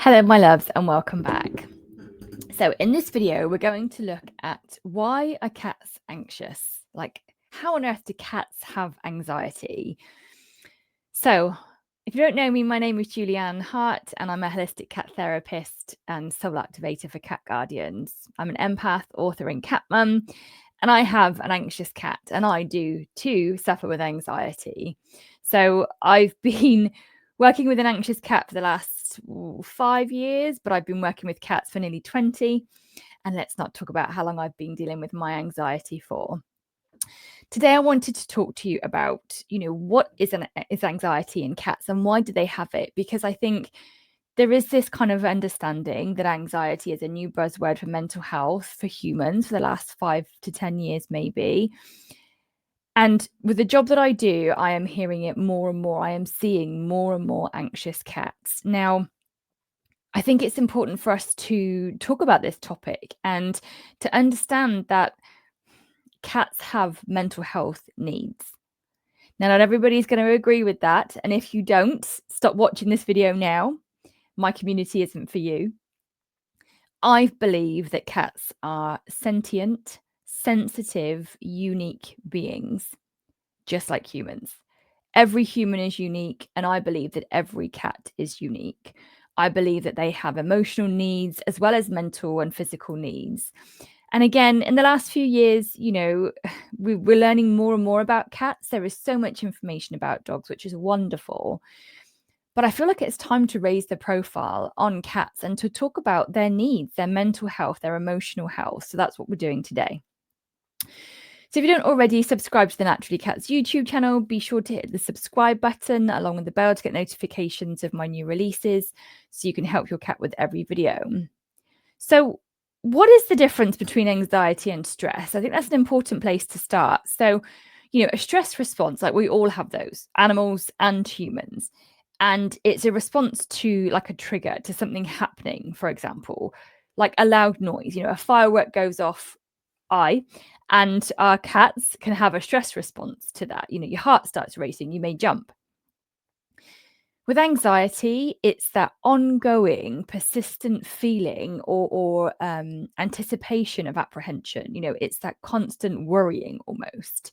Hello, my loves, and welcome back. So in this video, we're going to look at why are cats anxious? Like, how on earth do cats have anxiety? So if you don't know me, my name is Julianne Hart, and I'm a holistic cat therapist and soul activator for Cat Guardians. I'm an empath, author, and cat mum, and I have an anxious cat, and I do too suffer with anxiety. So I've been working with an anxious cat for the last 5 years, but I've been working with cats for nearly 20. And let's not talk about how long I've been dealing with my anxiety for. Today, I wanted to talk to you about, what is anxiety in cats and why do they have it? Because I think there is this kind of understanding that anxiety is a new buzzword for mental health for humans for the last 5 to 10 years, maybe. And with the job that I do, I am hearing it more and more. I am seeing more and more anxious cats. Now, I think it's important for us to talk about this topic and to understand that cats have mental health needs. Now, not everybody's going to agree with that. And if you don't, stop watching this video now. My community isn't for you. I believe that cats are sentient, sensitive, unique beings, just like humans. Every human is unique, and I believe that every cat is unique. I believe that they have emotional needs as well as mental and physical needs. And again, in the last few years, we're learning more and more about cats. There is so much information about dogs, which is wonderful. But I feel like it's time to raise the profile on cats and to talk about their needs, their mental health, their emotional health. So that's what we're doing today. So if you don't already subscribe to the Naturally Cats YouTube channel, be sure to hit the subscribe button along with the bell to get notifications of my new releases so you can help your cat with every video. So what is the difference between anxiety and stress? I think that's an important place to start. So, a stress response, like we all have those, animals and humans. And it's a response to like a trigger, to something happening, for example, like a loud noise, a firework goes off, and our cats can have a stress response to that. Your heart starts racing, you may jump. With anxiety, it's that ongoing, persistent feeling or anticipation of apprehension. It's that constant worrying almost.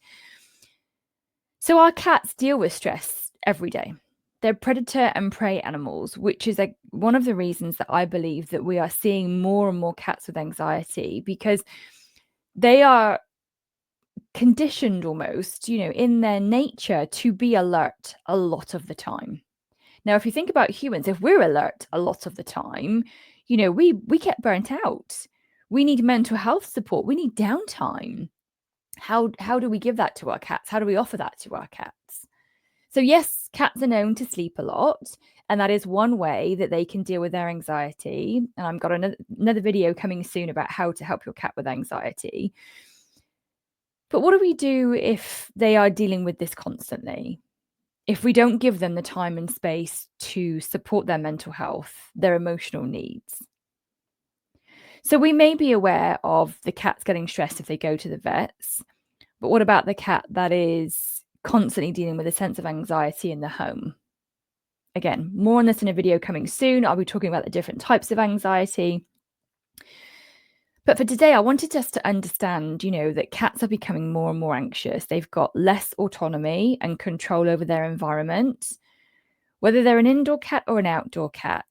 So our cats deal with stress every day. They're predator and prey animals, which is one of the reasons that I believe that we are seeing more and more cats with anxiety, because they are conditioned almost, in their nature to be alert a lot of the time. Now, if you think about humans, if we're alert a lot of the time, we get burnt out. We need mental health support. We need downtime. How do we give that to our cats? How do we offer that to our cats? So yes, cats are known to sleep a lot, and that is one way that they can deal with their anxiety. And I've got another video coming soon about how to help your cat with anxiety. But what do we do if they are dealing with this constantly? If we don't give them the time and space to support their mental health, their emotional needs. So we may be aware of the cats getting stressed if they go to the vets, but what about the cat that is constantly dealing with a sense of anxiety in the home? Again, more on this in a video coming soon. I'll be talking about the different types of anxiety. But for today, I wanted us to understand, that cats are becoming more and more anxious. They've got less autonomy and control over their environment, whether they're an indoor cat or an outdoor cat.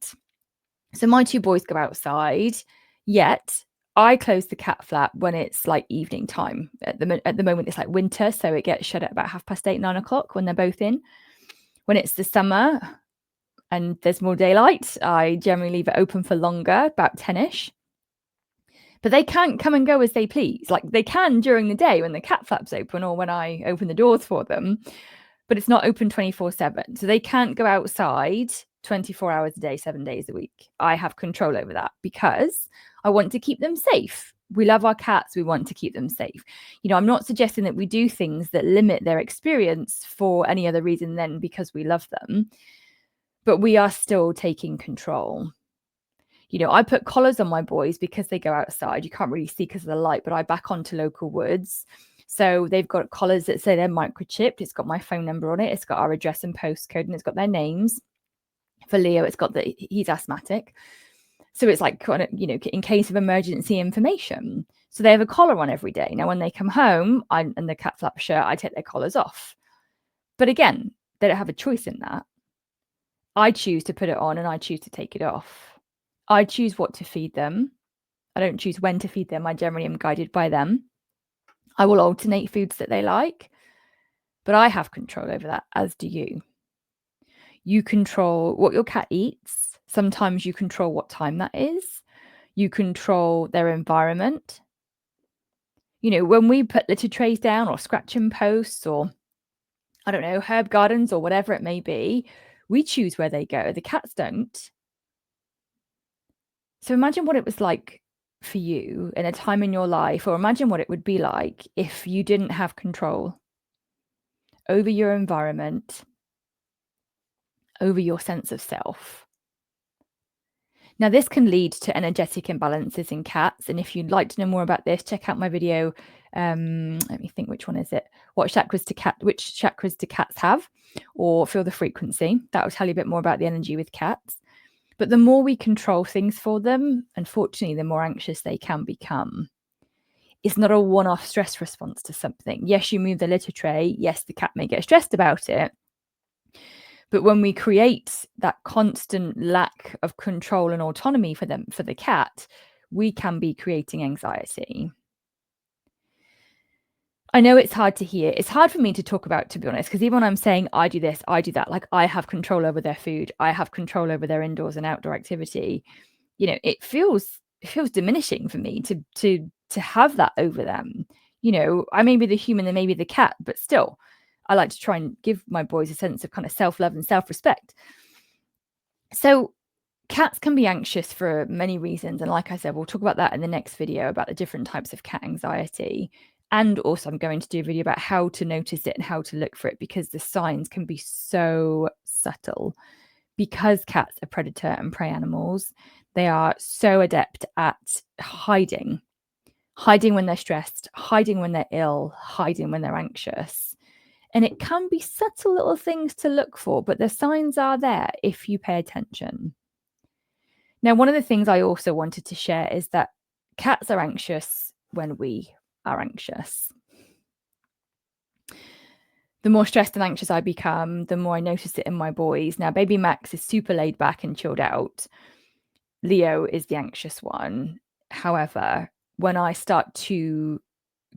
So my two boys go outside, yet I close the cat flap when it's like evening time. At the moment, it's like winter, so it gets shut at about 8:30, 9 o'clock when they're both in. When it's the summer and there's more daylight, I generally leave it open for longer, about 10-ish. But they can't come and go as they please. Like they can during the day when the cat flap's open or when I open the doors for them, but it's not open 24/7. So they can't go outside 24 hours a day, 7 days a week. I have control over that because I want to keep them safe. We love our cats. We want to keep them safe. I'm not suggesting that we do things that limit their experience for any other reason than because we love them, but we are still taking control. I put collars on my boys because they go outside. You can't really see because of the light, but I back onto local woods. So they've got collars that say they're microchipped. It's got my phone number on it. It's got our address and postcode, and it's got their names. For Leo, it's got that he's asthmatic. So it's like, you know, in case of emergency information. So they have a collar on every day. Now, when they come home and the cat flap shirt, I take their collars off. But again, they don't have a choice in that. I choose to put it on and I choose to take it off. I choose what to feed them. I don't choose when to feed them. I generally am guided by them. I will alternate foods that they like, but I have control over that, as do you. You control what your cat eats. Sometimes you control what time that is. You control their environment. You know, when we put litter trays down or scratching posts or, I don't know, herb gardens or whatever it may be, we choose where they go. The cats don't. So imagine what it was like for you in a time in your life, or imagine what it would be like if you didn't have control over your environment, over your sense of self. Now, this can lead to energetic imbalances in cats. And if you'd like to know more about this, check out my video. Let me think, which one is it? Which chakras do cats have? Or feel the frequency. That will tell you a bit more about the energy with cats. But the more we control things for them, unfortunately, the more anxious they can become. It's not a one-off stress response to something. Yes, you move the litter tray. Yes, the cat may get stressed about it. But when we create that constant lack of control and autonomy for the cat, we can be creating anxiety. I know it's hard to hear. It's hard for me to talk about, to be honest, because even when I'm saying I do this, I do that, like I have control over their food, I have control over their indoors and outdoor activity, you know, it feels diminishing for me to have that over them. You know, I may be the human, they may be the cat, but still, I like to try and give my boys a sense of kind of self-love and self-respect. So cats can be anxious for many reasons. And like I said, we'll talk about that in the next video about the different types of cat anxiety. And also I'm going to do a video about how to notice it and how to look for it, because the signs can be so subtle. Because cats are predator and prey animals, they are so adept at hiding when they're stressed, hiding when they're ill, hiding when they're anxious. And it can be subtle little things to look for, but the signs are there if you pay attention. Now, one of the things I also wanted to share is that cats are anxious when we are anxious. The more stressed and anxious I become, the more I notice it in my boys. Now, baby Max is super laid back and chilled out. Leo is the anxious one. However, when I start to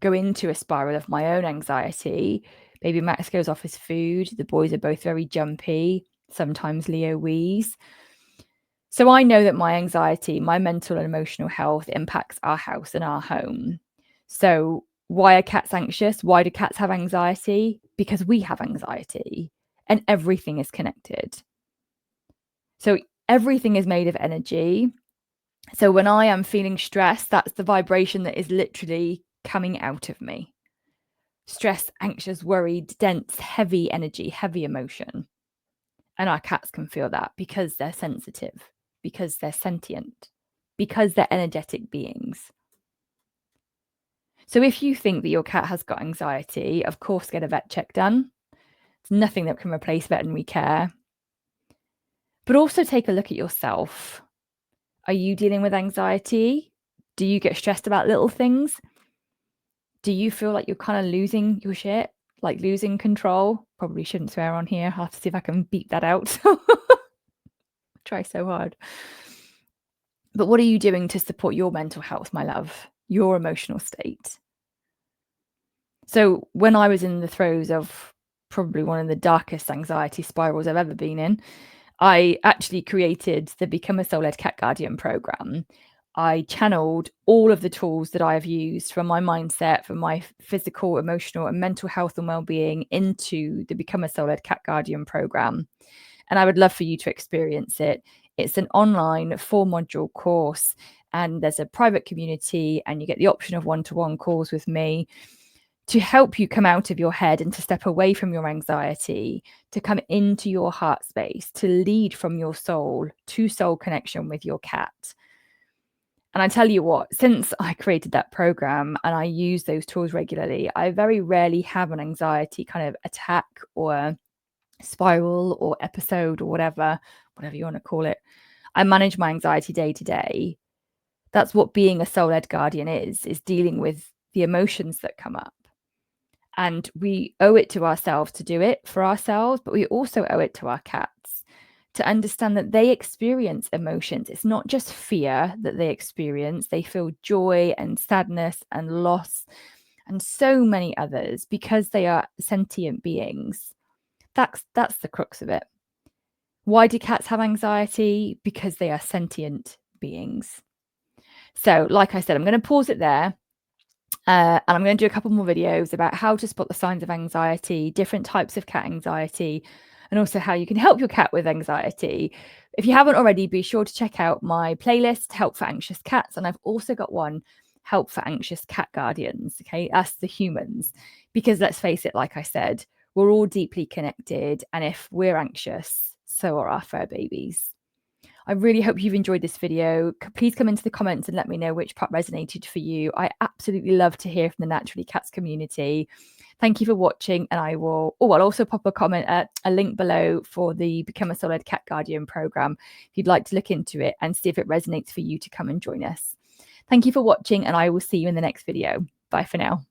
go into a spiral of my own anxiety, baby Max goes off his food. The boys are both very jumpy. Sometimes Leo wheezes. So I know that my anxiety, my mental and emotional health impacts our house and our home. So why are cats anxious? Why do cats have anxiety? Because we have anxiety, and everything is connected. So everything is made of energy. So when I am feeling stressed, that's the vibration that is literally coming out of me. Stress, anxious, worried, dense, heavy energy, heavy emotion. And our cats can feel that because they're sensitive, because they're sentient, because they're energetic beings. So if you think that your cat has got anxiety, of course, get a vet check done. There's nothing that can replace veterinary care. But also take a look at yourself. Are you dealing with anxiety? Do you get stressed about little things? Do you feel like you're kind of losing your shit? Like losing control? Probably shouldn't swear on here. I'll have to see if I can beat that out. Try so hard. But what are you doing to support your mental health, my love? Your emotional state? So when I was in the throes of probably one of the darkest anxiety spirals I've ever been in, I actually created the Become a Soul-Led Cat Guardian program. I channeled all of the tools that I've used from my mindset, from my physical, emotional, and mental health and well-being into the Become a Soul-Led Cat Guardian program. And I would love for you to experience it. It's an online 4-module course, and there's a private community, and you get the option of one-to-one calls with me to help you come out of your head and to step away from your anxiety, to come into your heart space, to lead from your soul to soul connection with your cat. And I tell you what, since I created that program and I use those tools regularly, I very rarely have an anxiety kind of attack or spiral or episode or whatever whatever you want to call it. I manage my anxiety day to day. That's what being a soul-led guardian is dealing with the emotions that come up. And we owe it to ourselves to do it for ourselves, but we also owe it to our cats to understand that they experience emotions. It's not just fear that they experience. They feel joy and sadness and loss and so many others because they are sentient beings. That's the crux of it. Why do cats have anxiety? Because they are sentient beings. So, like I said, I'm going to pause it there. And I'm going to do a couple more videos about how to spot the signs of anxiety, different types of cat anxiety, and also how you can help your cat with anxiety. If you haven't already, be sure to check out my playlist, Help for Anxious Cats. And I've also got one, Help for Anxious Cat Guardians, okay, us the humans. Because let's face it, like I said, we're all deeply connected. And if we're anxious, so are our fur babies. I really hope you've enjoyed this video. Please come into the comments and let me know which part resonated for you. I absolutely love to hear from the Naturally Cats community. Thank you for watching, and I'll also pop a comment, a link below for the Become a Soul-Led Cat Guardian program if you'd like to look into it and see if it resonates for you to come and join us. Thank you for watching, and I will see you in the next video. Bye for now.